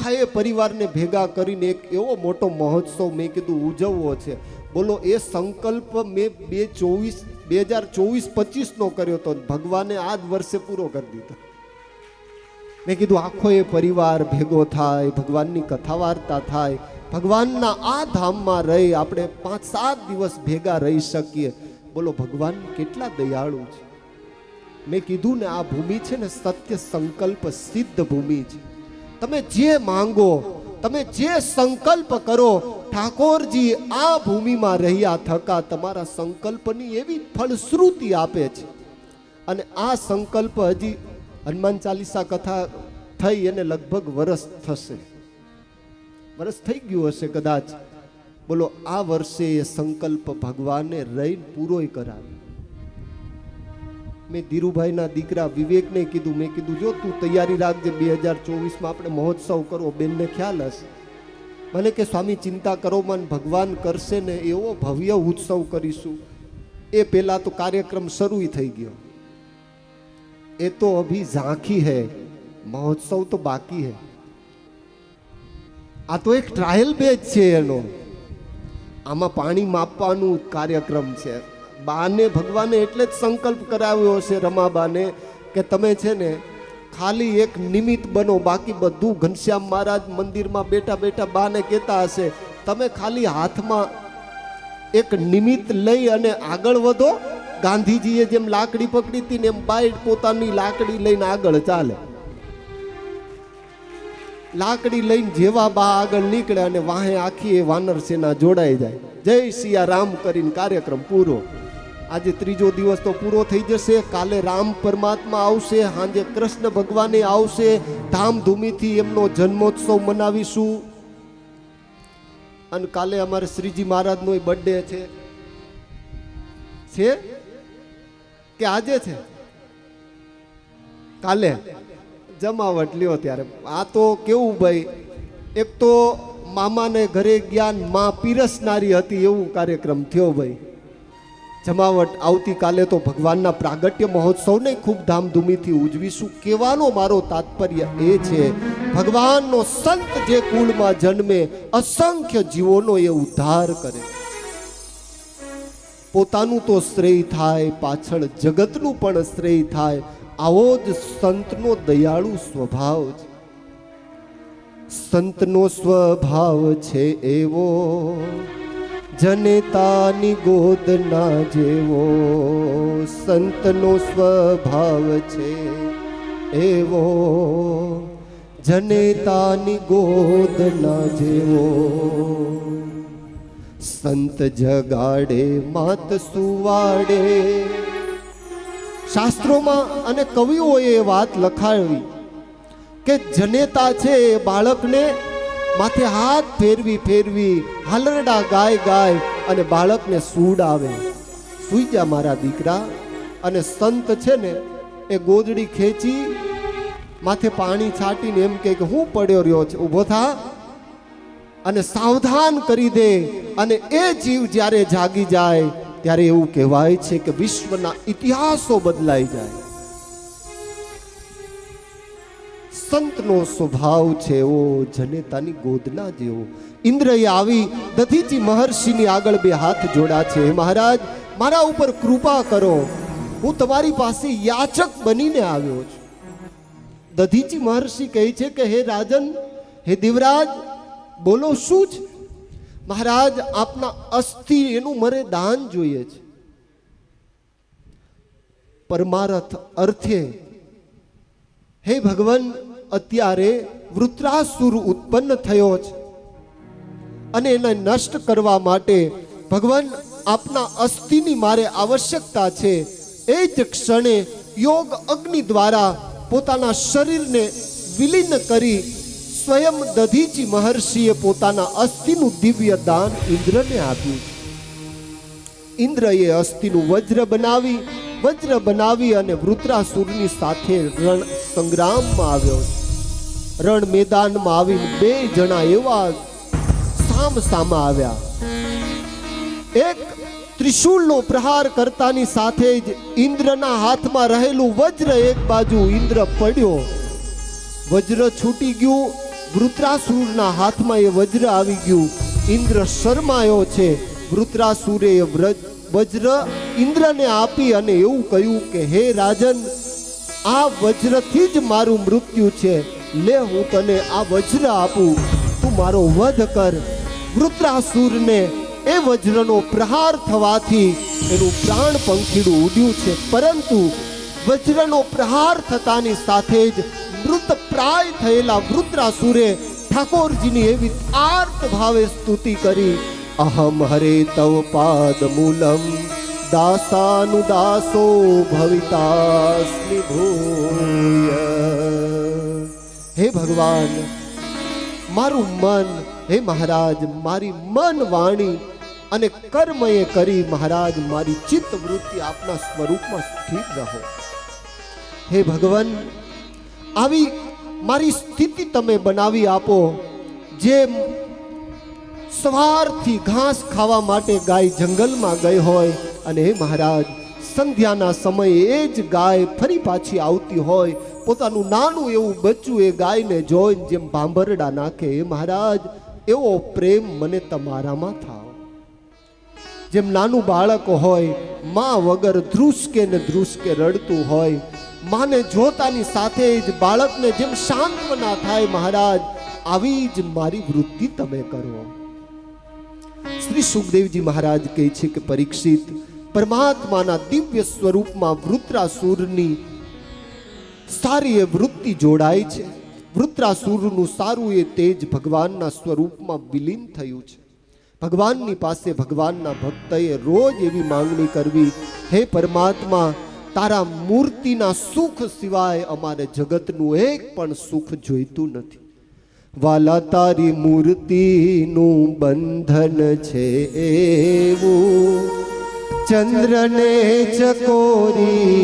આખા એ પરિવારને ભેગા કરીને એક એવો મોટો મહોત્સવ મેં કીધું ઉજવવો છે. બોલો એ સંકલ્પ મેં 2024-25 કર્યો હતો, ભગવાને આ જ વર્ષે પૂરો કરી દીધો. મેં કીધું આખો એ પરિવાર ભેગો થાય, ભગવાનની કથા વાર્તા થાય, ભગવાનના આ ધામમાં રહી આપણે 5-7 દિવસ ભેગા રહી શકીએ. બોલો ભગવાન કેટલા દયાળુ છે. મેં કીધું ને આ ભૂમિ છે ને સત્ય સંકલ્પ સિદ્ધ ભૂમિ છે. તમે જે માંગો, તમે જે સંકલ્પ કરો, ઠાકોરજી આ ભૂમિમાં રહ્યા થકા તમારા સંકલ્પની એવી ફળશ્રુતિ આપે છે. અને આ સંકલ્પ હજી હનુમાન ચાલીસા કથા થઈ એને લગભગ વર્ષ થશે, વર્ષ થઈ ગયું હશે કદાચ. બોલો આ વર્ષે એ સંકલ્પ ભગવાને રહીને પૂરોય કરાવ્યો. મેં ધીરુભાઈના દીકરા વિવેકને કીધું, મેં કીધું જો તું તૈયારી રાખજે, 2024માં આપણે મહોત્સવ કરવો. બેનને ખ્યાલ હશે. મને કે સ્વામી ચિંતા કરો મન, ભગવાન કરશે ને એવો ભવ્ય ઉત્સવ કરીશું. એ પહેલા તો કાર્યક્રમ શરૂ થઈ ગયો. એ તો અભી ઝાંખી હૈ, મહોત્સવ તો બાકી હૈ. આ તો એક ટ્રાયલ બેચ છે એનો. આમાં પાણી માપવાનું કાર્યક્રમ છે. બાને ભગવાને એટલે જ સંકલ્પ કરાવ્યો હશે રમાબાને કે તમે છે ને ખાલી એક નિમિત્ત બનો, બાકી બધું ઘનશ્યામ મહારાજ મંદિરમાં બેઠા બેઠા બાને કહેતા હશે તમે ખાલી હાથમાં એક નિમિત્ત લઈ અને આગળ વધો. ગાંધીજીએ જેમ લાકડી પકડી હતી ને એમ બાઈ પોતાની લાકડી લઈને આગળ ચાલે. લાકડી લઈને જેવા બા આગળ નીકળે અને વાહે આખી એ વાનર સેના જોડાઈ જાય. જય સિયા રામ કરીને કાર્યક્રમ પૂરો. આજે ત્રીજો દિવસ તો પૂરો થઈ જશે. કાલે રામ પરમાત્મા આવશે, સાંજે કૃષ્ણ ભગવાને આવશે. ધામધૂમીથી એમનો જન્મોત્સવ મનાવીશું. અને કાલે અમારે શ્રીજી મહારાજનો બર્થડે છે કે આજે છે? કાલે જમાવટ લ્યો ત્યારે. આ તો કેવું ભાઈ, એક તો મામાને ઘરે જ્ઞાન માં પીરસનારી હતી એવું કાર્યક્રમ થયો ભાઈ. જમાવટ. આવતીકાલે તો ભગવાનના પ્રાગટ્ય મહોત્સવને ખૂબ ધામધૂમીથી ઉજવીશું. કહેવાનો મારો તાત્પર્ય એ છે ભગવાનનો સંત જે કુળમાં જન્મે અસંખ્ય જીવોનો એ ઉદ્ધાર કરે. પોતાનું તો શ્રેય થાય, પાછળ જગતનું પણ શ્રેય થાય. આવો જ સંતનો દયાળુ સ્વભાવ છે. સંતનો સ્વભાવ છે એવો, જનેતાની ગોદના જેવો. સંતનો સ્વભાવ છે એવો, જનેતાની ગોદના જેવો. સંત જગાડે માત સુવાડે. શાસ્ત્રોમાં અને કવિઓએ વાત લખાવી કે જનેતા છે એ બાળકને માથે હાથ ફેરવી ફેરવી હાલરડા ગાય ગાય અને બાળકને સુડાવે. સુઈ જા મારા દીકરા. અને સંત છે ને એ ગોદડી ખેંચી માથે પાણી છાંટીને એમ કે હું પડ્યો રહ્યો છે, ઊભો થા, અને સાવધાન કરી દે. અને એ જીવ જ્યારે જાગી જાય ત્યારે એવું કહેવાય છે કે વિશ્વના ઇતિહાસો બદલાઈ જાય. સંતનો સ્વભાવ છે એવો, જનેતાની ગોદના જેવો. ઇન્દ્રએ આવી દધીચી મહર્ષિની આગળ બે હાથ જોડા છે. મહારાજ મારા ઉપર કૃપા કરો, હું તમારી પાસે યાચક બનીને આવ્યો છું. દધીચી મહર્ષિ કહે છે કે હે રાજન, હે દેવરાજ, બોલો શું છે? મહારાજ આપના અસ્થિ એનું મારે દાન જોઈએ છે. પરમાર્થ અર્થે હે ભગવાન, અત્યારે વૃત્રાસુર ઉત્પન્ન થયો છે અને એને નષ્ટ કરવા માટે ભગવાન આપના અસ્થિની મારે આવશ્યકતા છે. એ જ ક્ષણે યોગ અગ્નિ દ્વારા પોતાના શરીરને વિલીન કરી સ્વયં દધીચી મહર્ષિએ પોતાના અસ્થિનું દિવ્ય દાન ઇન્દ્રને આપ્યું. ઇન્દ્રએ અસ્થિનું વજ્ર બનાવી અને વૃત્રાસુરની સાથે રણ સંગ્રામમાં આવ્યો. રણ મેદાનમાં આવીને બે જણા એવા સામસામા આવ્યા. એક ત્રિશૂળનો પ્રહાર કરતાની સાથે જ ઇન્દ્રના હાથમાં રહેલું વજ્ર એક બાજુ ઇન્દ્ર પડ્યો, વજ્ર છૂટી ગયું, વૃત્રાસુરના હાથમાં એ વજ્ર આવી ગયું. ઇન્દ્ર શરમાયો છે. વૃત્રાસુરે એ વજ્ર ઇન્દ્રને આપી અને એવું કહ્યું કે હે રાજન, આ વજ્રથી જ મારું મૃત્યુ છે. લે, હું તને આ વજ્ર આપું, તું મારો વધ કર. વૃત્રાસુરને એ વજ્રનો પ્રહાર થવાથી એનું પ્રાણ પંખીડું ઉડ્યું છે, પરંતુ વજ્રનો પ્રહાર થતાની સાથે જ મૃત પ્રાય થયેલા વૃત્રાસુરે ઠાકોરજીની એવી આર્ત ભાવે સ્તુતિ કરી. અહમ હરે તવ પાદ મૂલમ દાસાનુદાસો ભવિતાસ્મિ ભૂય. હે ભગવાન, મારું મન, હે મહારાજ, મારી મન વાણી અને કર્મએ કરી મહારાજ મારી ચિત્ત વૃત્તિ આપના સ્વરૂપમાં સ્થિર રહો. હે ભગવાન, આવી મારી સ્થિતિ તમે બનાવી આપો. જેમ સવારથી ઘાસ ખાવા માટે ગાય જંગલમાં ગઈ હોય અને હે મહારાજ સંધ્યાના સમયે એ જ ગાય ફરી પાછી આવતી હોય, પોતાનું નાનું એવું બચ્ચું એ ગાયને જોઈને જેમ ભાંભરડા નાખે, હે મહારાજ એવો પ્રેમ મને તમારામાં થાવ. જેમ નાનું બાળક હોય, માં વગર ધ્રુસકે ને ધ્રુસકે રડતું હોય, માને જોતાની સાથે જ બાળકને જેમ શાંતવના થાય, મહારાજ આવી જ મારી વૃત્તિ તમે કરો. શ્રી સુખદેવજી મહારાજ કહે છે કે પરીક્ષિત, પરમાત્માના દિવ્ય સ્વરૂપમાં વૃત્રાસુરની સારી એ વૃત્તિ જોડાય છે. વૃત્રાસુરનું સારું એ તેજ ભગવાનના સ્વરૂપમાં વિલીન થયું છે. ભગવાનની પાસે ભગવાનના ભક્તએ રોજ એવી માંગણી કરવી, હે પરમાત્મા, તારા મૂર્તિના સુખ સિવાય અમારે જગતનું એક પણ સુખ જોઈતું નથી. વાલા, તારી મૂર્તિનું બંધન છે એવું ચંદ્રને ચકોરી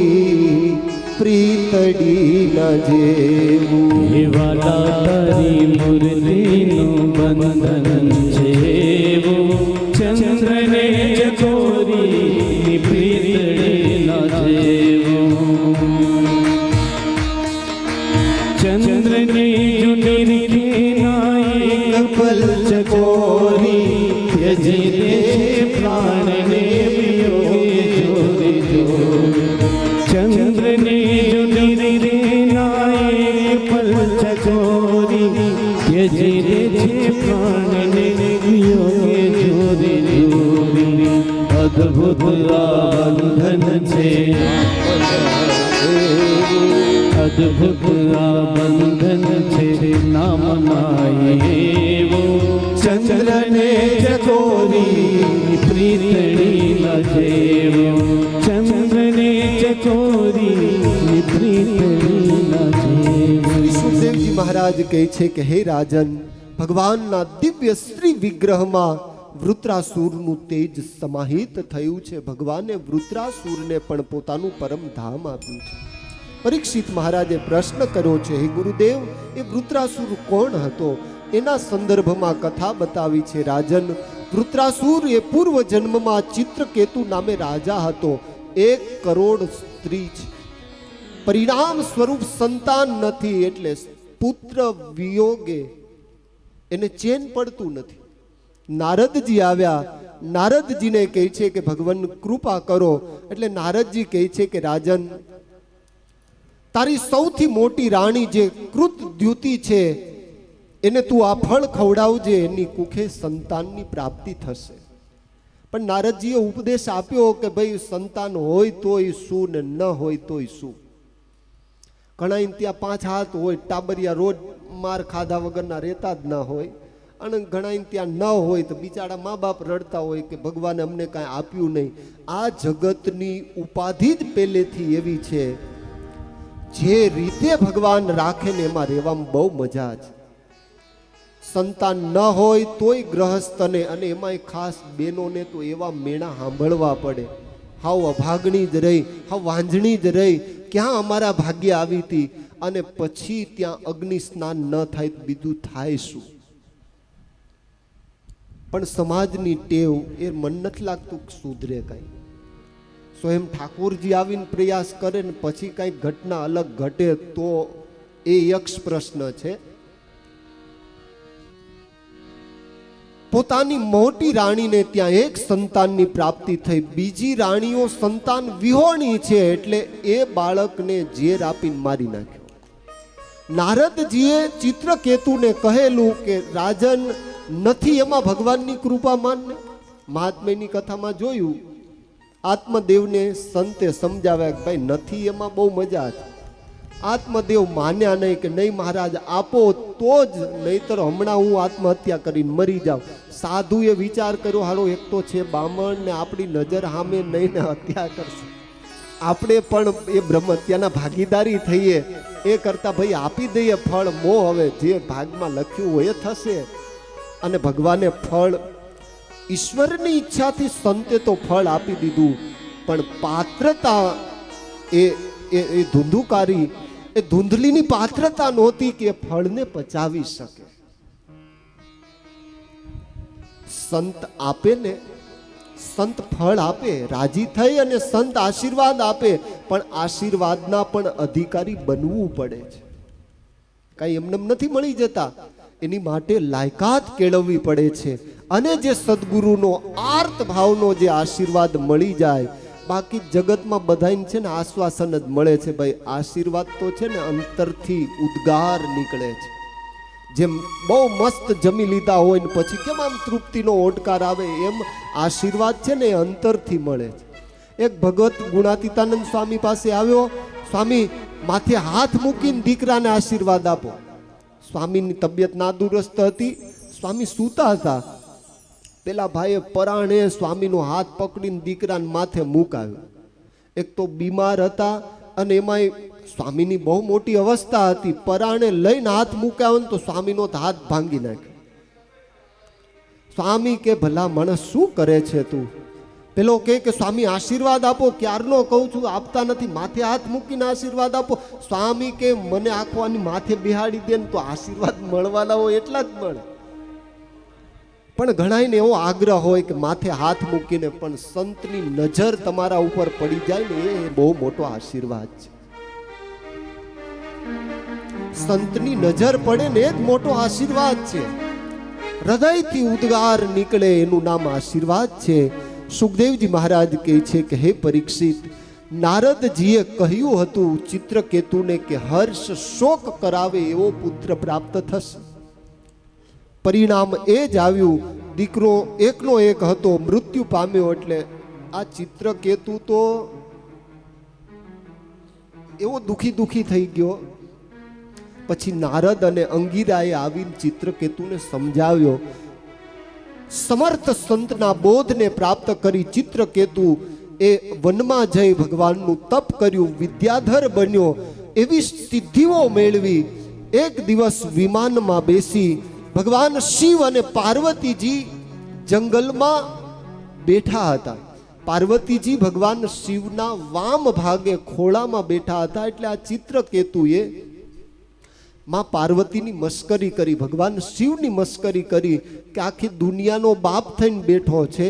પ્રીતડી ન જેવું. વાલા, તારી મૂર્તિનું બંધન છે એવું ચંદ્રને ચકોરી પ્રીતડી ન જેવું. ચંદ્રને પલ ચકોરી યજી દે પ્રાણને વિયોગે જોરે. ચંદ્રને જોડી રે નાયક પલ ચકોરી યજી દે પ્રાણને વિયોગે જોરે જોરે. અદ્ભુત આ બંધન છે, અદ્ભુત આ બંધન છે, નામ માયેવો ચંદ્રને ચકોરી પ્રીતડી ન જેવો. ચંદ્રને ચકોરી પ્રીતડી ન જેવો. સુખદેવજી મહારાજ કહે છે કે હે રાજન, ભગવાનના દિવ્ય શ્રી વિગ્રહમાં વૃત્રાસુરનું તેજ સમાહિત થયું છે. ભગવાને વૃત્રાસુરને પણ પોતાનું પરમ ધામ આપ્યું છે. પરીક્ષિત મહારાજે પ્રશ્ન કર્યો છે, હે ગુરુદેવ, એ વૃત્રાસુર કોણ હતો? એના સંદર્ભમાં કથા બતાવી છે. રાજન, વૃત્રાસુર એ પૂર્વ જન્મમાં ચિત્રકેતુ નામે રાજા હતો. 1 કરોડ સ્ત્રી છે. પરિણામ સ્વરૂપ સંતાન નથી, એટલે પુત્ર વિયોગે એને ચેન પડતું નથી. નારદજી આવ્યા. નારદજીને કહે છે કે ભગવાન કૃપા કરો. એટલે નારદજી કહે છે કે રાજન, તારી સૌથી મોટી રાણી જે કૃતદ્યુતિ છે એને તું આ ફળ ખવડાવજે, એની કુખે સંતાનની પ્રાપ્તિ થશે. પણ નારદજીએ ઉપદેશ આપ્યો કે ભાઈ સંતાન હોય તોય શું ને ન હોય તોય શું. ઘણા ત્યાં 5 હાથ હોય, ટાબરિયા રોજ માર ખાધા વગરના રહેતા જ ન હોય, અને ઘણા ત્યાં ન હોય તો બિચારા મા બાપ રડતા હોય કે ભગવાને અમને કાંઈ આપ્યું નહીં. આ જગતની ઉપાધિ જ પહેલેથી એવી છે, જે રીતે ભગવાન રાખે ને એમાં રહેવામાં બહુ મજા છે. સંતાન ન હોય તોય ગ્રહસ્થને, અને એમાંય ખાસ બહેનોને તો એવા મેણા સાંભળવા પડે. હાવ અભાગણી જ રહી, હાવ વાંઝણી જ રહી, ક્યાં અમારા ભાગ્ય આવી હતી. અને પછી ત્યાં અગ્નિ સ્નાન ન થાય તો બીજું થાય શું? પણ સમાજની ટેવ એ મન નથી લાગતું સુધરે કાંઈ. સ્વયં ઠાકોરજી આવીને પ્રયાસ કરે ને પછી કાંઈક ઘટના અલગ ઘટે તો એ યક્ષ પ્રશ્ન છે. પોતાની મોટી રાણીને ત્યાં એક સંતાનની પ્રાપ્તિ થઈ, બીજી રાણીઓ સંતાન વિહોણી છે એટલે એ બાળકને ઝેર આપીને મારી નાખ્યો. નારદજીએ ચિત્રકેતુને કહેલું કે રાજન નથી એમાં ભગવાનની કૃપા માનને. મહાત્મ્યની કથામાં જોયું, આત્મદેવને સંતે સમજાવ્યા કે ભાઈ નથી એમાં બહુ મજા છે. આત્મદેવ માન્યા નહીં કે નહીં મહારાજ આપો તો જ, નહીતર હમણાં હું આત્મહત્યા કરીને મરી જાઉં. સાધુએ વિચાર કર્યો, હાલો એક તો છે બામણ ને આપણી નજર સામે નહીં ને હત્યા કરશે, આપણે પણ એ બ્રહ્મ હત્યાના ભાગીદારી થઈએ, એ કરતા ભાઈ આપી દઈએ ફળ. મોહ હવે જે ભાગમાં લખ્યું હોય એ થશે. અને ભગવાને ફળ, ઈશ્વરની ઈચ્છાથી સંતે તો ફળ આપી દીધું, પણ પાત્રતા એ ધુંધુકારી, એ ધૂંધલીની પાત્રતા નહોતી કે ફળને પચાવી શકે. સંત આપે ને, સંત ફળ આપે, રાજી થઈ અને સંત આશીર્વાદ આપે, પણ આશીર્વાદના પણ અધિકારી બનવું પડે છે. કઈ એમને નથી મળી જતા, એની માટે લાયકાત કેળવવી પડે છે. અને જે સદગુરુનો આર્ત ભાવનો જે આશીર્વાદ મળી જાય, બાકી જગતમાં બધાને છે ને આશ્વાસન જ મળે છે. ભાઈ આશીર્વાદ તો છે ને અંતરથી ઉદ્ગાર નીકળે છે. જેમ બહુ મસ્ત જમી લીધા હોય ને પછી કેમ આમ તૃપ્તિનો ઓડકાર આવે, એમ આશીર્વાદ છે ને એ અંતરથી મળે છે. એક ભગવત ગુણાતીતાનંદ સ્વામી પાસે આવ્યો, સ્વામી માથે હાથ મૂકીને દીકરાને આશીર્વાદ આપો. સ્વામીની તબિયત નાદુરસ્ત હતી, સ્વામી સૂતા હતા. પેલા ભાઈએ પરાણે સ્વામીનો હાથ પકડીને દીકરાને માથે મૂકાવ્યો. એક તો બીમાર હતા અને એમાંય સ્વામીની બહુ મોટી અવસ્થા હતી. પરાણે લઈને હાથ મૂકાવ્યો ને તો સ્વામીનો હાથ ભાંગી નાખ્યો. સ્વામી કે ભલા માણસ શું કરે છે તું? પેલો કે સ્વામી આશીર્વાદ આપો. ક્યારનો કહું છું આપતા નથી, માથે હાથ મૂકીને આશીર્વાદ આપો. સ્વામી કે મને આખવાની માથે બિહાડી દે ને તો આશીર્વાદ મળવાના હોય એટલા જ મળે. પણ ઘણાને એવો આગ્રહ હોય કે માથે હાથ મૂકીને, પણ સંતની નજર તમારા ઉપર પડી જાય ને એ બહુ મોટો આશીર્વાદ છે. સંતની નજર પડે ને એ જ મોટો આશીર્વાદ છે. હૃદયથી ઉદ્ગાર નીકળે એનું નામ આશીર્વાદ છે. સુખદેવજી મહારાજ કહે છે કે હે પરીક્ષિત, નારદજીએ કહ્યું હતું ચિત્રકેતુને કે હર્ષ શોક કરાવે એવો પુત્ર પ્રાપ્ત થશે. પરિણામ એ જ આવ્યું. દીકરો એકનો એક હતો, મૃત્યુ પામ્યો. એટલે આ ચિત્રકેતુ તો એવો દુખી થઈ ગયો. પછી નારદ અને અંગીરાએ આવીને ચિત્રકેતુને સમજાવ્યો. સમર્થ સંતના બોધને પ્રાપ્ત કરી ચિત્રકેતુ એ વનમાં જઈ ભગવાનનું તપ કર્યું, વિદ્યાધર બન્યો, એવી સિદ્ધિઓ મેળવી. એક દિવસ વિમાનમાં બેસી ભગવાન શિવ અને પાર્વતીજી જંગલમાં બેઠા હતા. પાર્વતીજી ભગવાન શિવના વામ ભાગે ખોળામાં બેઠા હતા. એટલે આ ચિત્રકેતુએ માં પાર્વતીની મસ્કરી કરી, ભગવાન શિવની મસ્કરી કરી કે આખી દુનિયાનો બાપ થઈને બેઠો છે,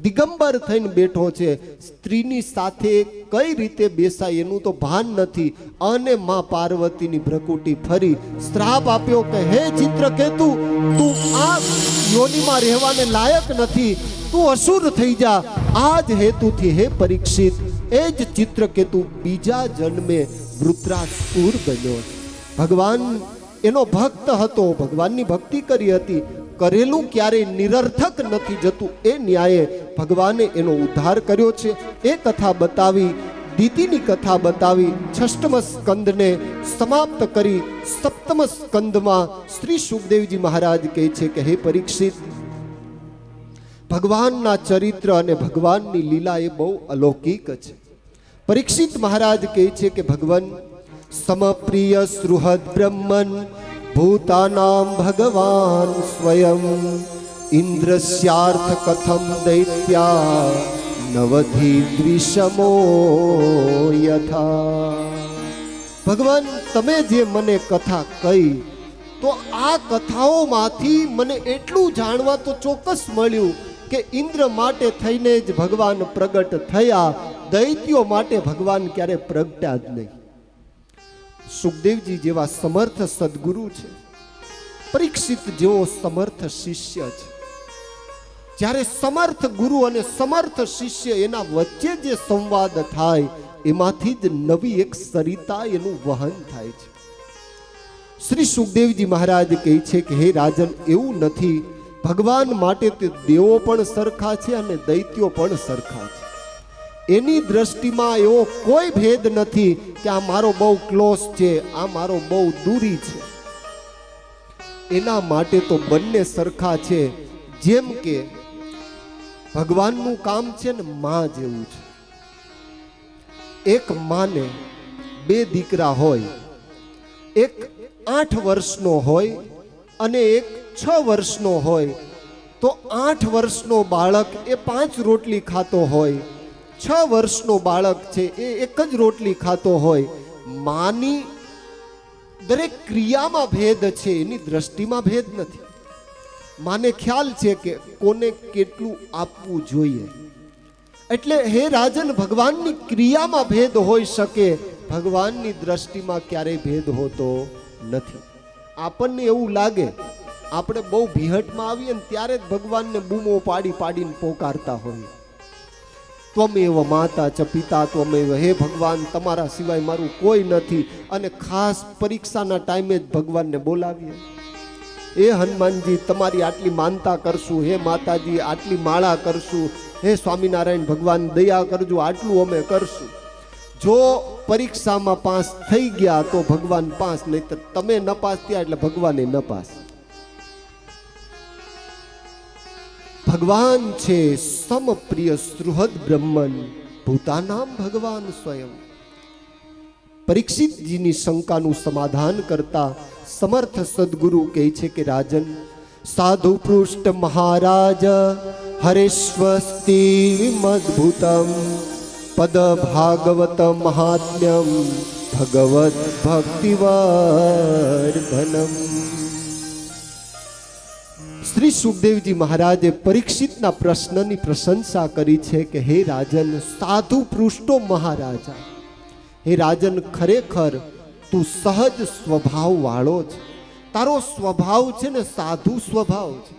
દિગંબર થઈને બેઠો છે, સ્ત્રીની સાથે કઈ રીતે બેસાય એનું તો ભાન નથી. અને માં પાર્વતીની ભ્રકુટી ફરી શ્રાપ આપ્યો કે હે ચિત્રકેતુ, તું આ યોનિમાં રહેવાને લાયક નથી, તું અસુર થઈ જા. આ જ હેતુથી હે પરીક્ષિત, એ જ ચિત્રકેતુ બીજા જન્મે વૃત્રાસુર બન્યો. ભગવાન એનો ભક્ત હતો, ભગવાનની ભક્તિ કરી હતી. કરેલું ક્યારેય નિરર્થક નથી જતું, એ ન્યાયે ભગવાને એનો ઉદ્ધાર કર્યો છે. એ કથા બતાવી, દીતિની કથા બતાવી. છઠ્ઠમ સ્કંદને સમાપ્ત કરી સપ્તમ સ્કંદમાં શ્રી સુખદેવજી મહારાજ કહે છે કે હે પરીક્ષિત, ભગવાનના ચરિત્ર અને ભગવાનની લીલા એ બહુ અલૌકિક છે. પરીક્ષિત મહારાજ કહે છે કે ભગવાન સમપ્રિય સુહૃદ બ્રહ્મન ભૂતાનામ ભગવાન સ્વયં ઇન્દ્રસ્યાર્થ કથમ દૈત્યા નવધિ દ્વિષમો યથા. ભગવાન તમે જે મને કથા કહી, તો આ કથાઓમાંથી મને એટલું જાણવા તો ચોક્કસ મળ્યું કે ઇન્દ્ર માટે થઈને જ ભગવાન પ્રગટ થયા, દૈત્યો માટે ભગવાન ક્યારે પ્રગટ્યા જ નહીં. સુખદેવજી જેવા સમર્થ સદગુરુ છે, પરીક્ષિત જેવો સમર્થ શિષ્ય છે. જ્યારે સમર્થ ગુરુ અને સમર્થ શિષ્ય એના વચ્ચે જે સંવાદ થાય એમાંથી જ નવી એક સરિતા એનું વહન થાય છે. શ્રી સુખદેવજી મહારાજ કહે છે કે હે રાજન, એવું નથી. ભગવાન માટે તે દેવો પણ સરખા છે અને દૈત્યો પણ સરખા છે. એની દ્રષ્ટિમાં એવો કોઈ ભેદ નથી કે આ મારો બહુ ક્લોઝ છે, આ મારો બહુ દૂરી છે. એના માટે તો બંને સરખા છે. જેમ કે ભગવાનનું કામ છે ને માં જેવું છે. એક માને બે દીકરા હોય, એક 8 વર્ષનો હોય અને એક 6 વર્ષનો હોય, તો 8 વર્ષનો બાળક એ 5 રોટલી ખાતો હોય, 6 વર્ષનો બાળક છે એ એક જ રોટલી ખાતો હોય. માની દરેક ક્રિયામાં ભેદ છે, એની દ્રષ્ટિમાં ભેદ નથી. માને ખ્યાલ છે કે કોને કેટલું આપવું જોઈએ. એટલે હે રાજન, ભગવાનની ક્રિયામાં ભેદ હોઈ શકે, ભગવાનની દ્રષ્ટિમાં ક્યારેય ભેદ હોતો નથી. આપણને એવું લાગે, આપણે બહુ ભીહટમાં આવીએ ને ત્યારે જ ભગવાનને બૂમો પાડી પાડીને પોકારતા હોઈએ. ત્વમેવ માતા ચ પિતા ત્વમેવ, હે ભગવાન તમારા સિવાય મારું કોઈ નથી. અને ખાસ પરીક્ષાના ટાઈમે જ ભગવાનને બોલાવીએ, હે હનુમાનજી તમારી આટલી માનતા કરશું, હે માતાજી આટલી માળા કરશું, હે સ્વામિનારાયણ ભગવાન દયા કરજો, આટલું અમે કરશું. જો પરીક્ષામાં પાસ થઈ ગયા તો ભગવાન પાસ, નહીતર તમે ન પાસ થયા એટલે ભગવાને ન પાસ. ભગવાન છે સમપ્રિય સુહૃદ બ્રહ્મન, ભૂતાનામ ભગવાન સ્વયં. પરીક્ષિતજીની શંકાનું સમાધાન કરતા સમર્થ સદગુરુ કહે છે કે રાજન, સાધુ પૃષ્ઠ મહારાજ હરેશ્વસ્તિ મદભૂતમ પદ ભાગવત મહાત્મ્યમ ભગવત ભક્તિવર્ધનમ. શ્રી સુખદેવજી મહારાજે પરીક્ષિતના પ્રશ્નની પ્રશંસા કરી છે કે હે રાજન, સાધુ પૃષ્ઠો મહારાજા, હે રાજન, ખરેખર તું સહજ સ્વભાવ વાળો છે. તારો સ્વભાવ છે ને સાધુ સ્વભાવ છે.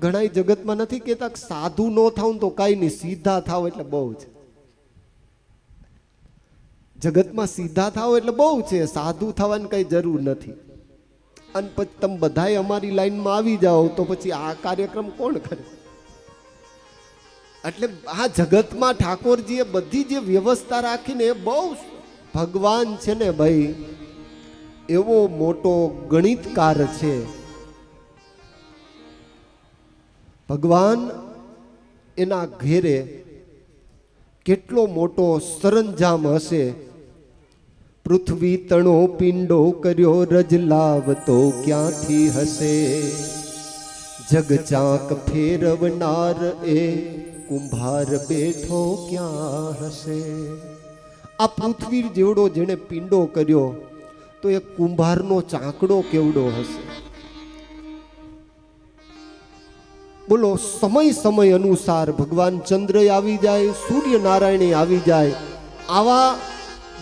ઘણા જગતમાં નથી કહેતા કે સાધુ ન થાવ તો કાંઈ નહીં, સીધા થાવ એટલે બહુ છે. જગતમાં સીધા થાવ એટલે બહુ છે, સાધુ થવાની કઈ જરૂર નથી. અને પછી તમે બધાય અમારી લાઈનમાં આવી જાઓ તો પછી આ કાર્યક્રમ કોણ કરે? એટલે આ જગતમાં ઠાકોરજીએ બધી જે વ્યવસ્થા રાખીને એ બહુ, ભગવાન છે ને ભાઈ એવો મોટો ગણિતકાર છે. ભગવાન એના ઘેરે કેટલો મોટો સરંજામ હશે. પૃથ્વી તણો પિંડો કર્યો રજલાવતો ક્યાંથી હશે, જગ ચાક ફેરવનાર એ કુંભાર બેઠો ક્યાં હશે. આ પૃથ્વી જેવડો જેણે પિંડો કર્યો તો એ કુંભારનો ચાંકડો કેવડો હશે. બોલો, સમય સમય અનુસાર ભગવાન ચંદ્ર આવી જાય, સૂર્યનારાયણ આવી જાય. આવા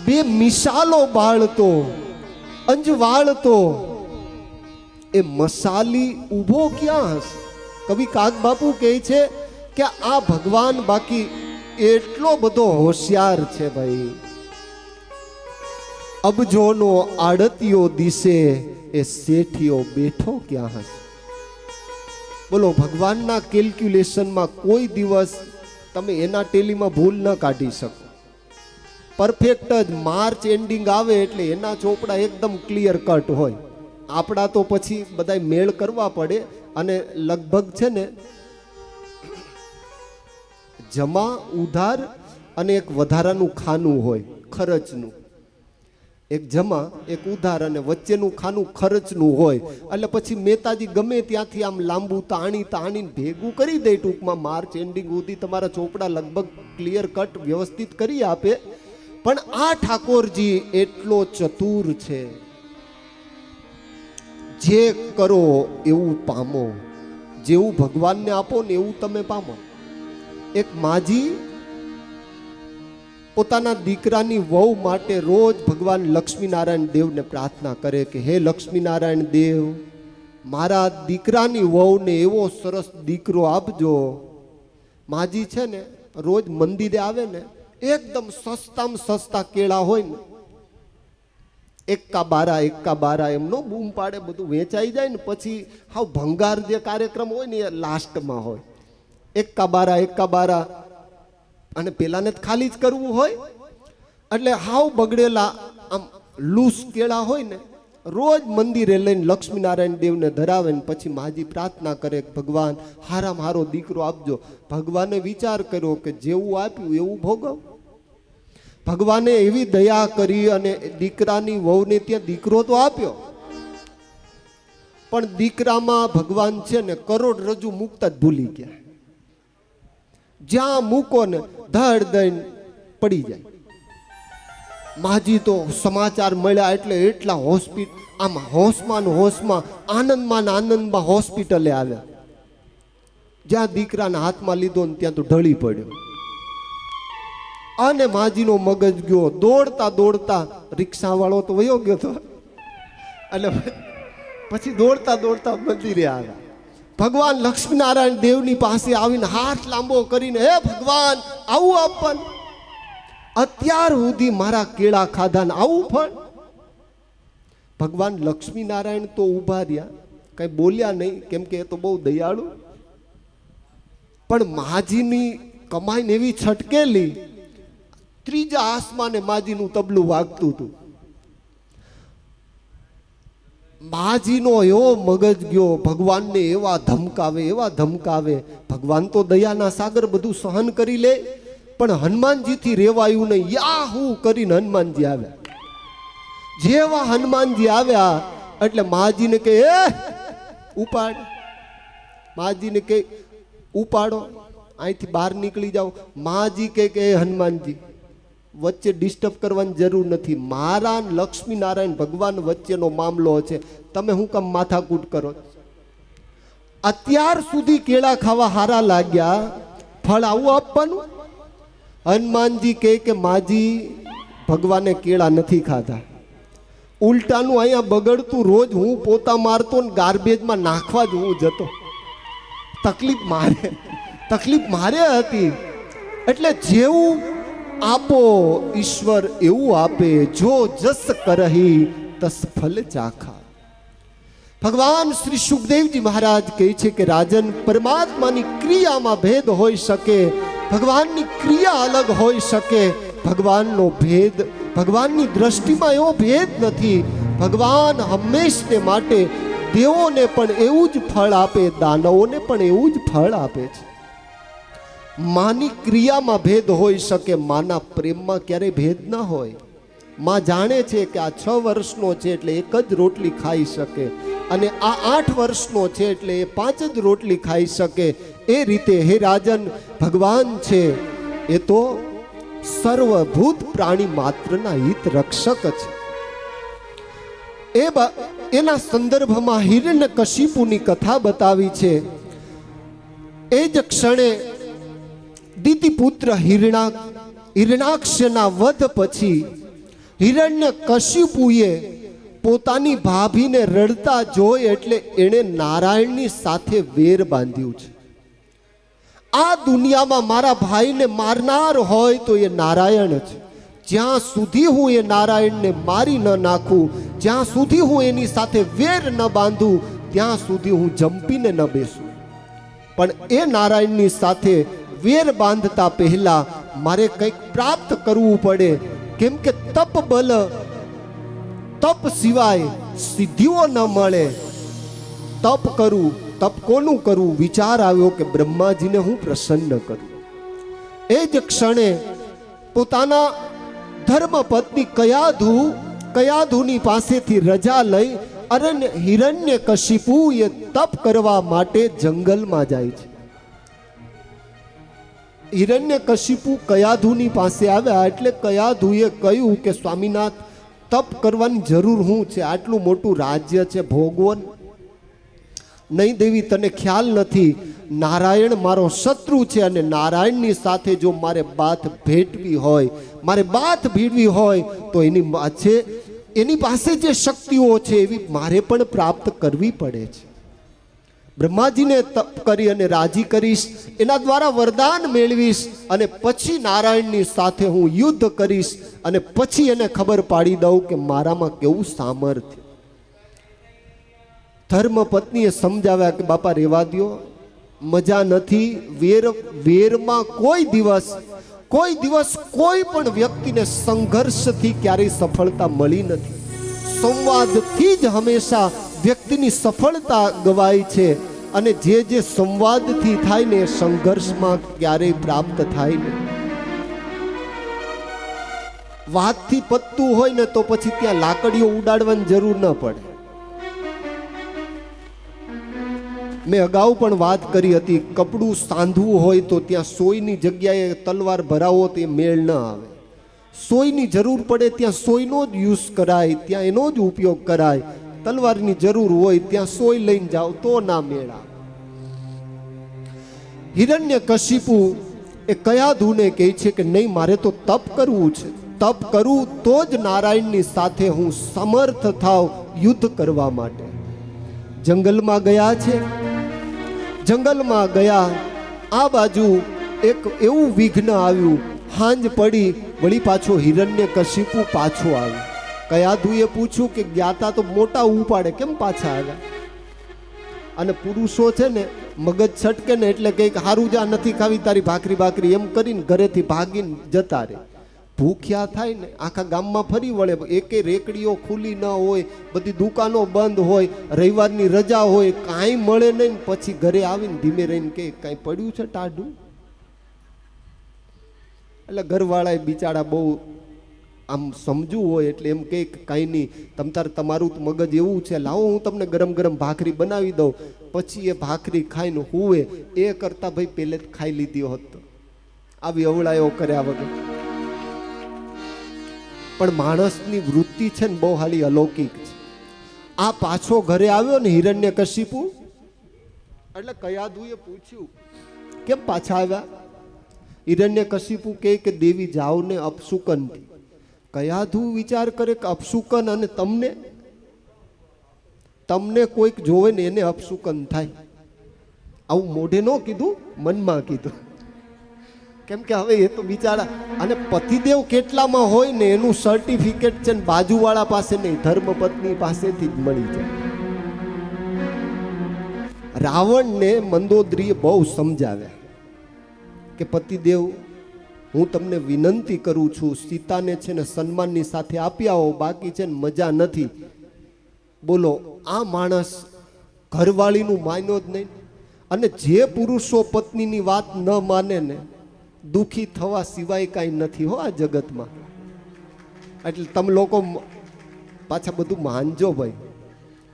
બે મિસાલો બાળતો, અંજવાળતો એ મસાલી ઊભો ક્યાં હશે? કવિ કાગ બાપુ કહે છે કે આ ભગવાન બાકી એટલો બધો હોશિયાર છે ભાઈ. અબજોનો આડતિયો દિશે એ શેઠિયો બેઠો ક્યાં હશે? બોલો, ભગવાનના કેલ્ક્યુલેશનમાં કોઈ દિવસ તમે એના ટેલીમાં ભૂલ ન કાઢી શકો. પરફેક્ટ જ માર્ચ એન્ડિંગ આવે એટલે એના ચોપડા એકદમ ક્લિયર કટ હોય. આપણા તો પછી બધા મેળ કરવા પડે. અને લગભગ છે ને જમા, ઉધાર અને એક વધારાનું ખાનું હોય ખર્ચનું. એક જમા, એક ઉધાર અને વચ્ચેનું ખાનું ખર્ચનું હોય. એટલે પછી મહેતાજી ગમે ત્યાંથી આમ લાંબુ તાણીને ભેગું કરી દે. ટૂંકમાં માર્ચ એન્ડિંગ સુધી તમારા ચોપડા લગભગ ક્લિયર કટ વ્યવસ્થિત કરી આપે. પણ આ ઠાકોરજી એટલો ચતુર છે, જે કરો એવું પામો. જેવું ભગવાનને આપો ને એવું તમે પામો. એક માજી પોતાના દીકરાની વહુ માટે રોજ ભગવાન લક્ષ્મીનારાયણ દેવને પ્રાર્થના કરે કે હે લક્ષ્મીનારાયણ દેવ, મારા દીકરાની વહુને એવો સરસ દીકરો આપજો. માજી છે ને રોજ મંદિરે આવે ને, એકદમ સસ્તામાં સસ્તા કેળા હોય ને, એક્કા બારા એમનો બૂમ પાડે, બધું વેચાઈ જાય ને પછી હાવ ભંગાર જે કાર્યક્રમ હોય ને એ લાસ્ટમાં હોય. એક્કા બારા અને પેલાને જ ખાલી જ કરવું હોય એટલે હાવ બગડેલા આમ લૂસ કેળા હોય ને રોજ મંદિરે લઈને લક્ષ્મીનારાયણ દેવને ધરાવે ને પછી માજી પ્રાર્થના કરે કે ભગવાન હારામાં હારો દીકરો આપજો. ભગવાને વિચાર કર્યો કે જેવું આપ્યું એવું ભોગવ. ભગવાને એવી દયા કરી અને દીકરાની વહુને ત્યાં દીકરો તો આપ્યો, પણ દીકરામાં ભગવાન છે ને કરોડરજ્જુ મૂકતા જ ભૂલી ગયા. જ્યાં મૂકો ને ધડ દઈને પડી જાય. માજી તો સમાચાર મળ્યા એટલે એટલા હોશમાં આનંદમાં હોસ્પિટલે આવ્યા. જ્યાં દીકરાના હાથમાં લીધો ને ત્યાં તો ઢળી પડ્યો અને માજીનો મગજ ગયો. દોડતા રિક્ષા વાળો તો વયો ગયો હતો એટલે પછી દોડતા મંદિરે આવ્યા. ભગવાન લક્ષ્મીનારાયણ દેવની પાસે આવીને હાથ લાંબો કરીને, હે ભગવાન આવું આપન, અત્યાર સુધી મારા કેળા ખાધા ને આવું ફળ. ભગવાન લક્ષ્મીનારાયણ તો ઊભા રહ્યા, કઈ બોલ્યા નહીં, કેમ કે એ તો બહુ દયાળુ. પણ માજીની કમાઈને એવી છટકેલી, ત્રીજા આસમાને માજીનું તબલું વાગતું હતું. માજીનો એવો મગજ ગયો, ભગવાનને એવા ધમકાવે. ભગવાન તો દયાના સાગર બધું સહન કરી લે, પણ હનુમાનજીથી રેવાયું નહીં. યાહુ કરીને હનુમાનજી આવ્યા. જેવા હનુમાનજી આવ્યા એટલે માજીને કે ઉપાડ. માજીને કે ઉપાડો, અહીંથી બહાર નીકળી જાઓ. માજી કે હનુમાનજી વચ્ચે ડિસ્ટર્બ કરવાની જરૂર નથી, મારા લક્ષ્મીનારાયણ ભગવાન વચ્ચેનો મામલો છે, તમે હું કામ માથાકૂટ કરો? અત્યાર સુધી કેળા ખાવા હારા લાગ્યા, ફળ આવું આપવાનું? હનુમાનજી કે માજી ભગવાને કેળા નથી ખાધા, ઉલટાનું અહીંયા બગડતું રોજ હું પોતા મારતો ને ગાર્બેજમાં નાખવા જ હું જતો. તકલીફ મારે હતી. એટલે જેવું આપો ઈશ્વર એવું આપે, જો જસ કરહી તસ ફલ ચાખા. ભગવાન શ્રી સુખદેવજી મહારાજ કહે છે કે રાજન, પરમાત્માની ક્રિયામાં ભેદ હોઈ શકે, ભગવાનની ક્રિયા અલગ હોઈ શકે, ભગવાનનો ભેદ, ભગવાનની દ્રષ્ટિમાં એવો ભેદ નથી. ભગવાન હંમેશને માટે દેવોને પણ એવું જ ફળ આપે, દાનવોને પણ એવું જ ફળ આપે છે. માની ક્રિયામાં ભેદ હોઈ શકે, માના પ્રેમમાં ક્યારેય ભેદ ન હોય. માં જાણે છે કે આ 6 વર્ષનો છે એટલે એક જ રોટલી ખાઈ શકે, અને આ 8 વર્ષનો છે એટલે એ 5 જ રોટલી ખાઈ શકે. એ રીતે હે રાજન, ભગવાન છે એ તો સર્વભૂત પ્રાણી માત્રના હિત રક્ષક છે. એના સંદર્ભમાં હિરણ્યકશિપુની કથા બતાવી છે. એ જ ક્ષણે દિતિપુત્ર હિરણાક્ષના વધ પછી હિરણ્યકશિપુએ પોતાની ભાભીને રડતા જોઈ એટલે એણે નારાયણની સાથે વેર બાંધ્યું છે. આ દુનિયામાં મારા ભાઈને મારનાર હોય તો એ નારાયણ છે. જ્યાં સુધી હું એ નારાયણને મારી ન નાખું, જ્યાં સુધી હું એની સાથે વેર ન બાંધું, ત્યાં સુધી હું જંપીને ન બેસું. પણ એ નારાયણની સાથે વેર બાંધતા પહેલા મારે કંઈક પ્રાપ્ત કરવું પડે, કેમ કે તપ સિવાય સિદ્ધિઓ ન મળે. તપ કરું, તપ કોનું કરવું? વિચાર આવ્યો કે બ્રહ્માજીને હું પ્રસન્ન કરું. એ જ ક્ષણે પોતાના ધર્મપત્ની કયાધુની પાસેથી રજા લઈ હિરણ્યકશિપુ એ તપ કરવા માટે જંગલમાં જાય છે. હિરણ્યકશિપુ કયાધુની પાસે આવ્યા એટલે કયાધુએ કહ્યું કે સ્વામીનાથ, તપ કરવાની જરૂર શું છે? આટલું મોટું રાજ્ય છે, ભોગવન નહીં દેવી, તને ખ્યાલ નથી, નારાયણ મારો શત્રુ છે, અને નારાયણની સાથે જો મારે બાથ ભેટવી હોય તો એની પાસે જે શક્તિઓ છે એવી મારે પણ પ્રાપ્ત કરવી પડે છે. બ્રહ્માજીને તપ કરી અને રાજી કરીશ, એના દ્વારા વરદાન મેળવીશ અને પછી નારાયણની સાથે હું યુદ્ધ કરીશ અને પછી એને ખબર પાડી દઉં કે મારામાં કેવું સામર્થ્ય. ધર્મ પત્નીએ સમજાવ્યા કે બાપા રેવા દ્યો, મજા નથી. વેરમાં કોઈ દિવસ કોઈ પણ વ્યક્તિને સંઘર્ષથી ક્યારેય સફળતા મળી નથી. સંવાદથી જ હંમેશા વ્યક્તિની સફળતા ગવાય છે અને જે સંવાદથી થાય ને સંઘર્ષમાં ક્યારેય પ્રાપ્ત થાય ને. વાતથી પતતું હોય ને તો પછી ત્યાં લાકડીઓ ઉડાડવાની જરૂર ન પડે. મેં અગાઉ પણ વાત કરી હતી, કપડું સાંધવું હોય તો ત્યાં સોયની જગ્યાએ તલવાર ભરાવો તો એ મેળ ન આવે. સોયની જરૂર પડે ત્યાં સોયનો જ યુઝ કરાય, ત્યાં એનો જ ઉપયોગ કરાય. તલવારની જરૂર હોય ત્યાં સોય લઈને જાઓ તો ના મેળ આવે. હિરણ્યકશિપુ એ કયાધુને કહે છે કે નહીં, મારે તો તપ કરવું છે. તપ કરું તો જ નારાયણની સાથે હું સમર્થ થાવ યુદ્ધ કરવા માટે. જંગલમાં ગયા છે. જંગલમાં ગયા, આ બાજુ એક એવું વિઘ્ન આવ્યું. હાંજ પડી, વળી પાછો હિરણ્યકશિપુ પાછો આવ્યો. કયાધુએ પૂછ્યું કે જ્ઞાતા તો મોટા ઉપાડે, કેમ પાછા આવ્યા? અને પુરુષો છે ને મગજ છટકે ને એટલે કંઈક હારું જા, નથી ખાવી તારી ભાખરી એમ કરીને ઘરેથી ભાગીને જતા રહે. ભૂખ્યા થાય ને આખા ગામમાં ફરી વળે, એકે રેકડીઓ ખુલ્લી ન હોય, બધી દુકાનો બંધ હોય, રવિવારની રજા હોય, કાંઈ મળે નહીં. પછી ઘરે આવીને ધીમે રહીને કે કાંઈ પડ્યું છે ટાઢું? એટલે ઘરવાળાએ બિચારા બહુ આમ સમજવું હોય એટલે એમ કે કાંઈ નહીં, તમારું મગજ એવું છે, લાવો હું તમને ગરમ ગરમ ભાખરી બનાવી દઉં. પછી એ ભાખરી ખાઈને હુવે એ કરતાં ભાઈ પહેલે જ ખાઈ લીધી હોત તો આવી અવળાયો કર્યા વગર. પણ માણસની વૃત્તિ છે ને બહુ હાલી અલૌકિક છે. આ પાછો ઘરે આવ્યો ને હિરણ્યકશિપુ, એટલે કયાધુએ પૂછ્યું કેમ પાછા આવ્યા? હિરણ્યકશિપુ કહે કે દેવી જાઓ ને અપશુકનથી. કયાધુ વિચાર કરે કે અપશુકન અને તમને કોઈક જોવે ને એને અપશુકન થાય. આવું મોઢે ન કીધું, મનમાં કીધું. કેમ કે હવે એ તો બિચારા, અને પતિદેવ કેટલામાં હોય ને એનું સર્ટિફિકેટ છે ને બાજુવાળા પાસે નહીં, ધર્મપત્ની પાસેથી જ મળી જાય. રાવણને મંદોદરીએ બહુ સમજાવ્યા કે પતિદેવ હું તમને વિનંતી કરું છું, સીતાને છે ને સન્માનની સાથે આપી આવો, બાકી છે ને મજા નથી. બોલો, આ માણસ ઘરવાળીનું માન્યો જ નહીં. અને જે પુરુષો પત્નીની વાત ન માને ને દુખી થવા સિવાય કાંઈ નથી હો આ જગતમાં. એટલે તમે લોકો પાછા બધું માનજો ભાઈ,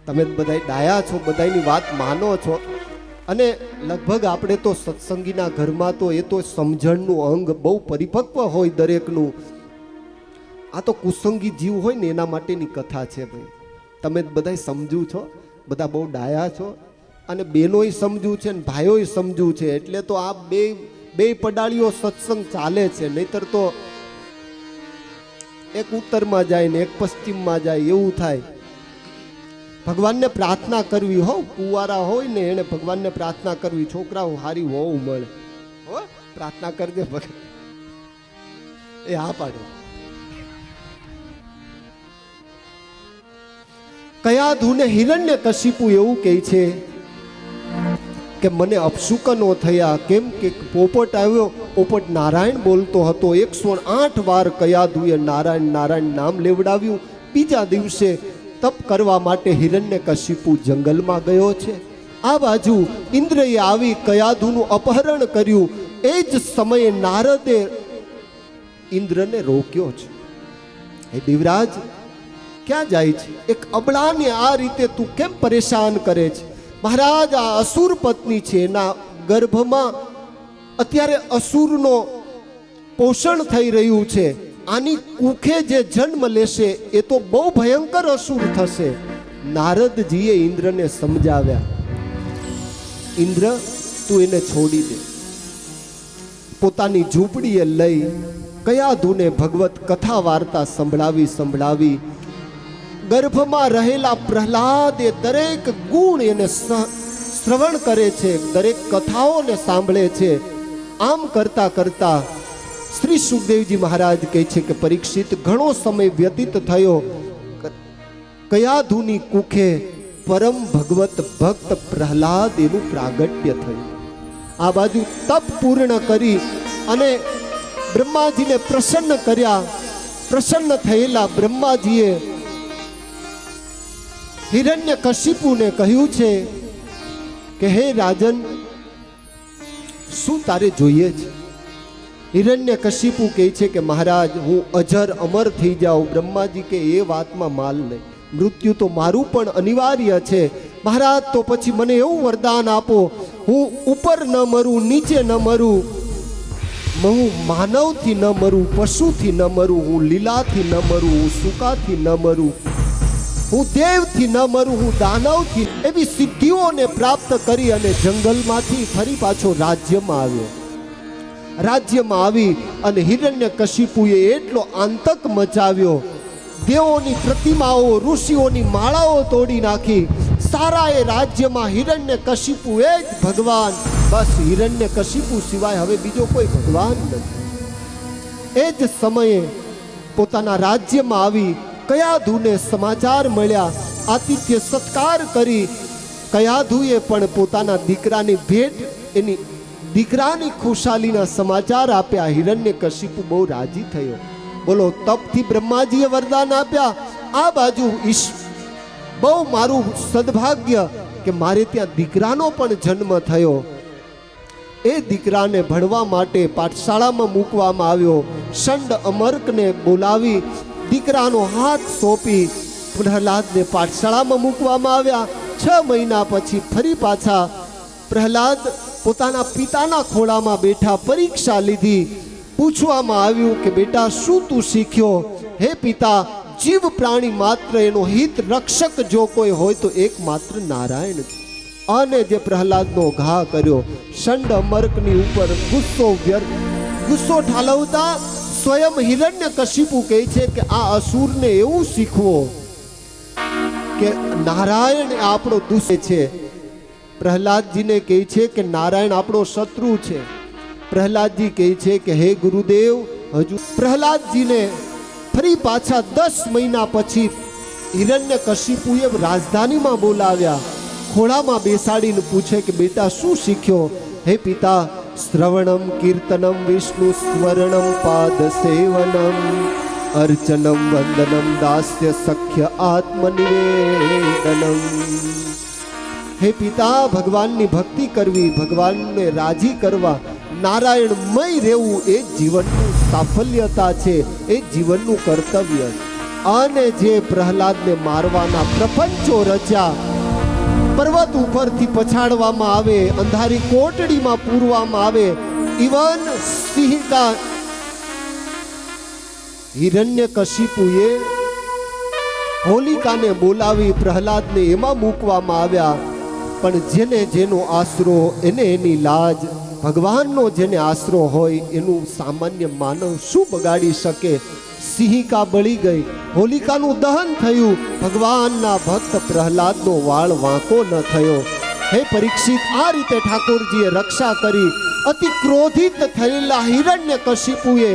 તમે બધા ડાયા છો, બધાની વાત માનો છો. અને લગભગ આપણે તો સત્સંગીના ઘરમાં તો એ તો સમજણનું અંગ બહુ પરિપક્વ હોય દરેકનું. આ તો કુસંગી જીવ હોય ને એના માટેની કથા છે ભાઈ. તમે બધા સમજુ છો, બધા બહુ ડાયા છો, અને બહેનોય સમજુ છે ને ભાઈઓય સમજુ છે. એટલે તો આ બે પડાળીઓ સત્સંગ ચાલે છે. નહીતર તો એક ઉત્તરમાં જાય ને એક પશ્ચિમમાં જાય એવું થાય. ભગવાનને પ્રાર્થના કરવી હો, કુંવારા હોય ને એને ભગવાનને પ્રાર્થના કરવી, છોકરાઓ હારી હોવું મળે હો, પ્રાર્થના કરજે ભગવાન. એ હા પાડે. કયાધુને હિરણ્યકશિપુ એવું કહે છે કે મને અપશુકનો થયા. કેમ કે પોપટ આવ્યો, પોપટ નારાયણ બોલતો હતો. 108 વાર કયાધુએ નારાયણ નારાયણ નામ લેવડાવ્યું. બીજા દિવસે તપ કરવા માટે હિરણ્યકશિપુ જંગલમાં ગયો છે. આ બાજુ ઇન્દ્રએ આવી કયાધુનું અપહરણ કર્યું. એ જ સમયે નારદે ઇન્દ્રને રોક્યો છે. હે દેવરાજ, ક્યાં જાય છે? એક અબળાને આ રીતે તું કેમ પરેશાન કરે છે? મહારાજ, આ અસુર પત્ની છે, એના ગર્ભમાં અત્યારે અસુરનો પોષણ થઈ રહ્યું છે. આની કુખે જે જન્મ લેશે એ તો બહુ ભયંકર અસુર થશે. નારદજીએ ઇન્દ્રને સમજાવ્યા, ઇન્દ્ર તું એને છોડી દે. પોતાની ઝૂંપડીએ લઈ કયાધુને ભગવત કથા વાર્તા સંભળાવી ગર્ભમાં રહેલા પ્રહલાદે દરેક ગુણ એને શ્રવણ કરે છે, દરેક કથાઓને સાંભળે છે. આમ કરતા કરતા શ્રી સુખદેવજી મહારાજ કહે છે કે પરીક્ષિત, ઘણો સમય વ્યતીત થયો. કયાધુની કુખે પરમ ભગવત ભક્ત પ્રહલાદ એનું પ્રાગટ્ય થયું. આ બાજુ તપ પૂર્ણ કરી અને બ્રહ્માજીને પ્રસન્ન કર્યા. પ્રસન્ન થયેલા બ્રહ્માજીએ હિરણ્યકશિપુને કહ્યું છે કે હે રાજન, શું તારે જોઈએ છે? હિરણ્યકશિપુ કહે છે કે મહારાજ, હું અજર અમર થઈ જાઉં. બ્રહ્માજી કે એ વાતમાં માલ નહીં, મૃત્યુ તો મારું પણ અનિવાર્ય છે. મહારાજ, તો પછી મને એવું વરદાન આપો, હું ઉપર ન મરું, નીચે ન મરું, હું માનવથી ન મરું, પશુથી ન મરું, હું લીલાથી ન મરું, હું સુકાથી ન મરું, હું દેવથી ન મરું, હું દાનવથી. એવી સિદ્ધિઓને પ્રાપ્ત કરી અને જંગલમાંથી ફરી પાછો રાજ્યમાં આવ્યો. રાજ્યમાં આવી અને હિરણ્યકશિપુએ એટલો આતંક મચાવ્યો. દેવોની પ્રતિમાઓ, ઋષિઓની માળાઓ તોડી નાખી. સારા એ રાજ્યમાં હિરણ્યકશિપુ એ જ ભગવાન. બસ હિરણ્યકશિપુ સિવાય હવે બીજો કોઈ ભગવાન નથી. એ જ સમયે પોતાના રાજ્યમાં આવી કયાધુને સમાચાર મળ્યા. આતિથ્ય સત્કાર કરી કયાધુએ પણ પોતાના દીકરાની ભેટ, એની દીકરાની ખુશાલીના સમાચાર આપ્યા. હિરણ્યકશિપુ બહુ રાજી થયો. બોલો, તપથી બ્રહ્માજીએ વરદાન આપ્યા. આ બાજુ બહુ મારું સદભાગ્ય કે મારે ત્યાં દીકરાનો પણ જન્મ થયો. એ દીકરાને ભણવા માટે પાઠશાળામાં મૂકવામાં આવ્યો. શંડ અમર્કને બોલાવી દીકરાનો હાથ સોંપી પ્રહલાદને પાઠશાળામાં મૂકવામાં આવ્યા. 6 મહિના પછી ફરી પાછા પ્રહલાદ પોતાના પિતાના ખોળામાં બેઠા. પરીક્ષા લીધી. પૂછવામાં આવ્યું કે બેટા, શું તું શીખ્યો? હે પિતા, જીવ પ્રાણી માત્ર એનો હિત રક્ષક જો કોઈ હોય તો એકમાત્ર નારાયણ છે. અને જે પ્રહલાદનો ઘા કર્યો, શંડ અમર્કની ઉપર ગુસ્સો ઠાલવતા સ્વયં હિરણ્યકશિપુ કહે છે કે આ અસુરને એવું શીખવો કે નારાયણ આપણો દુશ્મન છે. પ્રહલાદજીને કહે છે કે નારાયણ આપણો શત્રુ છે. પ્રહલાદજી કહે છે કે હે ગુરુદેવ, હજુ પ્રહલાદજીને ફરી પાછા 10 મહિના પછી હિરણ્યકશિપુએ રાજધાનીમાં બોલાવ્યા. ખોળામાં બેસાડીને પૂછે કે બેટા, શું શીખ્યો? હે પિતા, શ્રવણમ કીર્તનમ વિષ્ણુ સ્મરણમ પાદ સેવનમ અર્ચનમ વંદનમ દાસ્ય સખ્ય આત્મનિવેદનમ. હે પિતા, ભગવાનની ભક્તિ કરવી, ભગવાનને રાજી કરવા, નારાયણમય રહેવું એ જીવનનું સાફલ્યતા છે, એ જીવનનું કર્તવ્ય. અને જે પ્રહલાદને મારવાના પ્રપંચો રચ્યા, પર્વત ઉપરથી પછાડવામાં આવે, અંધારી કોટડીમાં પૂરવામાં આવે, ઇવન સિંહકા હિરણ્યકશિપુએ હોલિકાને બોલાવી પ્રહલાદને એમાં મૂકવામાં આવ્યા. પણ જેને જેનો આશરો, એને એની લાજ, ભગવાનનો જેને આશરો હોય એનું સામાન્ય માનવ શું બગાડી શકે? સિંહિકા બળી ગઈ, હોલિકાનું દહન થયું, ભગવાનના ભક્ત પ્રહલાદનો વાળ વાંકો ન થયો. હે પરીક્ષિત, આ રીતે ઠાકોરજીએ રક્ષા કરી. અતિ ક્રોધિત થયેલા હિરણ્યકશિપુએ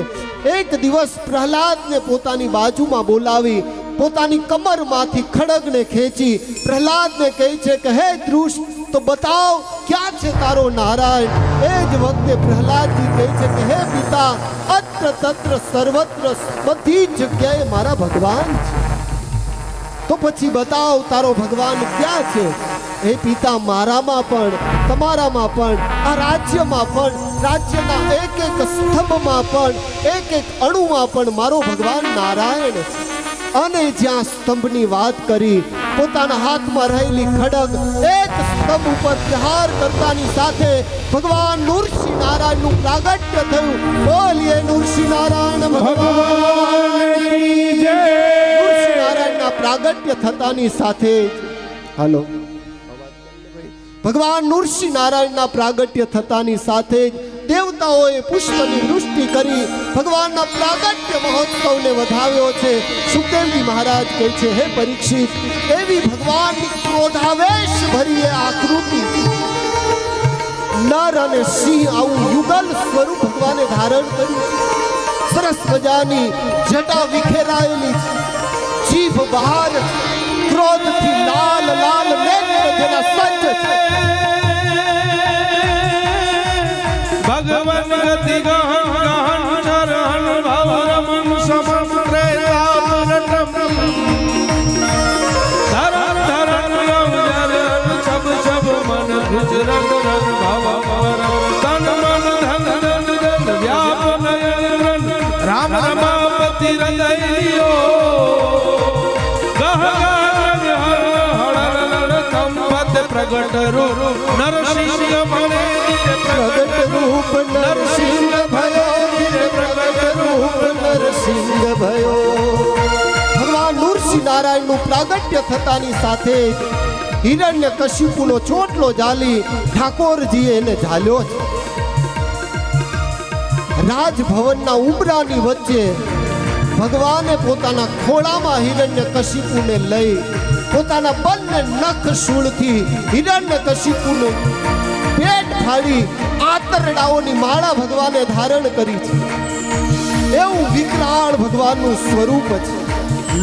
એક દિવસ પ્રહલાદને પોતાની બાજુમાં બોલાવી પોતાની કમરમાંથી ખડગને ખેંચી પ્રહલાદને કહે છે કે હે દૃષ્ટ, તો બતાવ ક્યાં છે તારો નારાયણ? એ જ વખતે પ્રહલાદજી કહે છે કે હે પિતા, અત્ર તત્ર સર્વત્ર બધી જગ્યાએ મારા ભગવાન છે. તો પછી બતાવ તારો ભગવાન ક્યાં છે? હે પિતા, મારામાં પણ, તમારામાં પણ, આ રાજ્યમાં પણ, રાજ્યના એક એક સ્તંભમાં પણ, એક એક અણુમાં પણ મારો ભગવાન નારાયણ છે. અને જ્યાં સ્તંભની વાત કરી, પોતાના હાથમાં રહેલી ખડગ એક સ્તંભ ઉપર પ્રહાર કરતાની સાથે ભગવાન નૃસિંહ નારાયણનું પ્રાગટ્ય થયું. બોલીએ નૃસિંહ નારાયણ ભગવાનની જય. નૃસિંહ નારાયણના પ્રાગટ્ય થતાની સાથે હાલો ભગવાન નૃસિંહ નારાયણના પ્રાગટ્ય થતાની સાથે જ દેવતાઓએ પુષ્પની વૃષ્ટિ કરી ભગવાનના પ્રાગટ્ય મહોત્સવને વધાવ્યો છે. સુખદેવજી મહારાજ કહે છે, હે પરીક્ષિત, એવી ભગવાનની ક્રોધાવેશ ભરી આકૃતિ નર અને સિંહ આવું યુગલ સ્વરૂપ ભગવાને ધારણ કર્યું. સરસ મજાની જટા વિખેરાયેલી છે. જીભ બહાર ક્રોધથી લાલ લાલ નેત્ર જેના સજ્જ છે. ભગવાન ગતિ ગહન ગહન ચરણ ભવરમન સમગ્રે તાપરતમ ધરન ધરન યવજરન છબ છબ મન ગુજરાત રન ભવ તન મન ધન ધન ધન વ્યાપ નયન રામ રમાપતિ હૃદયો ગહ ગહ હળ સંપત પ્રગટ રૂપ નરસિંહ મને પ્રગટ રૂપ નરસિંહ ભયો. પ્રગટ રૂપ નરસિંહ ભયો. ભગવાન નૃસિંહ નારાયણનું પ્રાગટ્ય થતાની સાથે હિરણ્ય કશિપુનો ચોટલો ઝાલી ઠાકોરજીએ એને ઝાલ્યો છે. રાજભવનના ઉંબરાની વચ્ચે ભગવાને પોતાના ખોળામાં હિરણ્ય કશિપુને લઈ પોતાના બંને નખ શૂળથી હિરણ્ય કશિપુનું પેટ ફાડી આતરડાઓની માળા ભગવાને ધારણ કરી છે. એવું વિકરાળ ભગવાનનું સ્વરૂપ છે.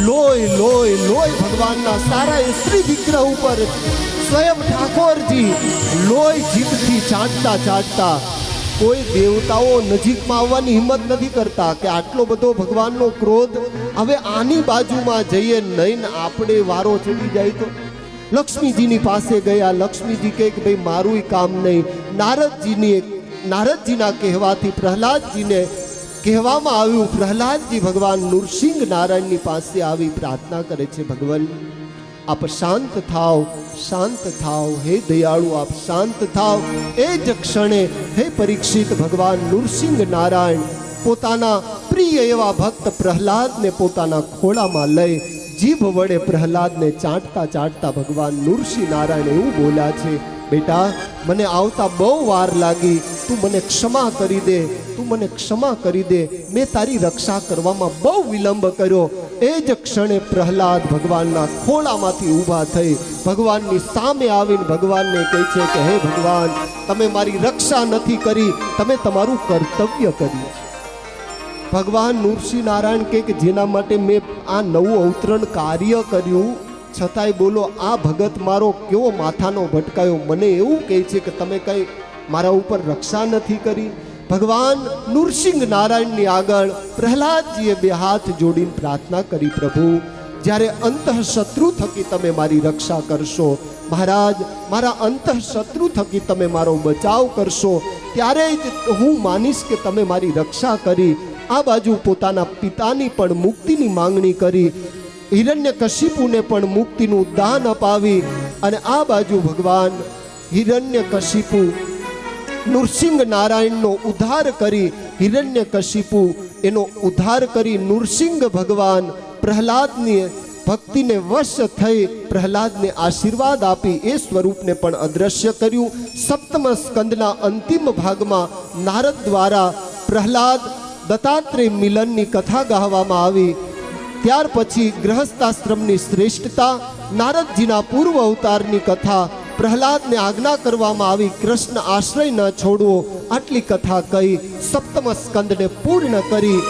લોય લોય લોય ભગવાનના સારા એ શ્રી વિગ્રહ ઉપર સ્વયં ઠાકોરજી લોય જીભથી ચાટતા ચાટતા કોઈ દેવતાઓ નજીકમાં આવવાની હિંમત નથી કરતા કે આટલો બધો ભગવાનનો ક્રોધ હવે આની બાજુમાં જઈએ નહીં ને આપણે વારો ચડી જાય તો. લક્ષ્મીજીની પાસે ગયા. લક્ષ્મીજી કહે કે ભાઈ મારું કામ નહીં. નારદજીના કહેવાથી પ્રહલાદજીને કહેવામાં આવ્યું. પ્રહલાદજી ભગવાન નૃસિંહ નારાયણની પાસે આવી પ્રાર્થના કરે છે, ભગવાન આપ શાંત થાવ, શાંત થાવ, હે દયાળુ આપ શાંત થાવ. એ જ ક્ષણે હે પરીક્ષિત ભગવાન નૃસિંહ નારાયણ પોતાના પ્રિય એવા ભક્ત પ્રહલાદને પોતાના ખોળામાં લઈ જીભ વડે પ્રહલાદને ચાટતા ચાટતા ભગવાન નૃસિંહ નારાયણ એવું બોલ્યા છે, બેટા મને આવતા બહુ વાર લાગી, તું મને ક્ષમા કરી દે, તું મને ક્ષમા કરી દે. મેં તારી રક્ષા કરવામાં બહુ વિલંબ કર્યો. એ જ ક્ષણે પ્રહલાદ ભગવાનના ખોળામાંથી ઊભા થઈ ભગવાનની સામે આવીને ભગવાનને કહે છે કે હે ભગવાન, તમે મારી રક્ષા નથી કરી, તમે તમારું કર્તવ્ય કર્યું. ભગવાન નૃસિંહ નારાયણ કહે કે જેના માટે મેં આ નવું અવતરણ કાર્ય કર્યું છતાંય બોલો આ ભગત મારો કેવો માથાનો ભટકાયો, મને એવું કહે છે કે તમે કંઈ મારા ઉપર રક્ષા નથી કરી. ભગવાન નૃસિંહ નારાયણની આગળ પ્રહલાદજીએ બે હાથ જોડીને પ્રાર્થના કરી, પ્રભુ જ્યારે અંતઃશત્રુ થકી તમે મારી રક્ષા કરશો, મહારાજ મારા અંતઃશત્રુ થકી તમે મારો બચાવ કરશો, ત્યારે જ હું માનીશ કે તમે મારી રક્ષા કરી. આ બાજુ પોતાના પિતાની પણ મુક્તિની માંગણી કરી, હિરણ્યકશિપુને પણ મુક્તિનું દાન અપાવી, અને આ બાજુ ભગવાન હિરણ્યકશિપુ નૃસિંહ નારાયણનો ઉદ્ધાર કરી, હિરણ્યકશિપુ એનો ઉદ્ધાર કરી નૃસિંહ ભગવાન પ્રહલાદની ભક્તિને વશ થઈ પ્રહલાદને આશીર્વાદ આપી એ સ્વરૂપને પણ અદ્રશ્ય કર્યું. સપ્તમ સ્કંદના અંતિમ ભાગમાં નારદ દ્વારા પ્રહલાદ દત્તાત્રેય મિલનની કથા ગાવામાં આવી. ત્યાર પછી ગૃહસ્થાશ્રમની શ્રેષ્ઠતા, નારદજીના પૂર્વ અવતારની કથા, પ્રહલાદને આજ્ઞા કરવામાં આવી કૃષ્ણ આશ્રય ન છોડવો, આટલી કથા કહી સપ્તમ સ્કંદને પૂર્ણ કરી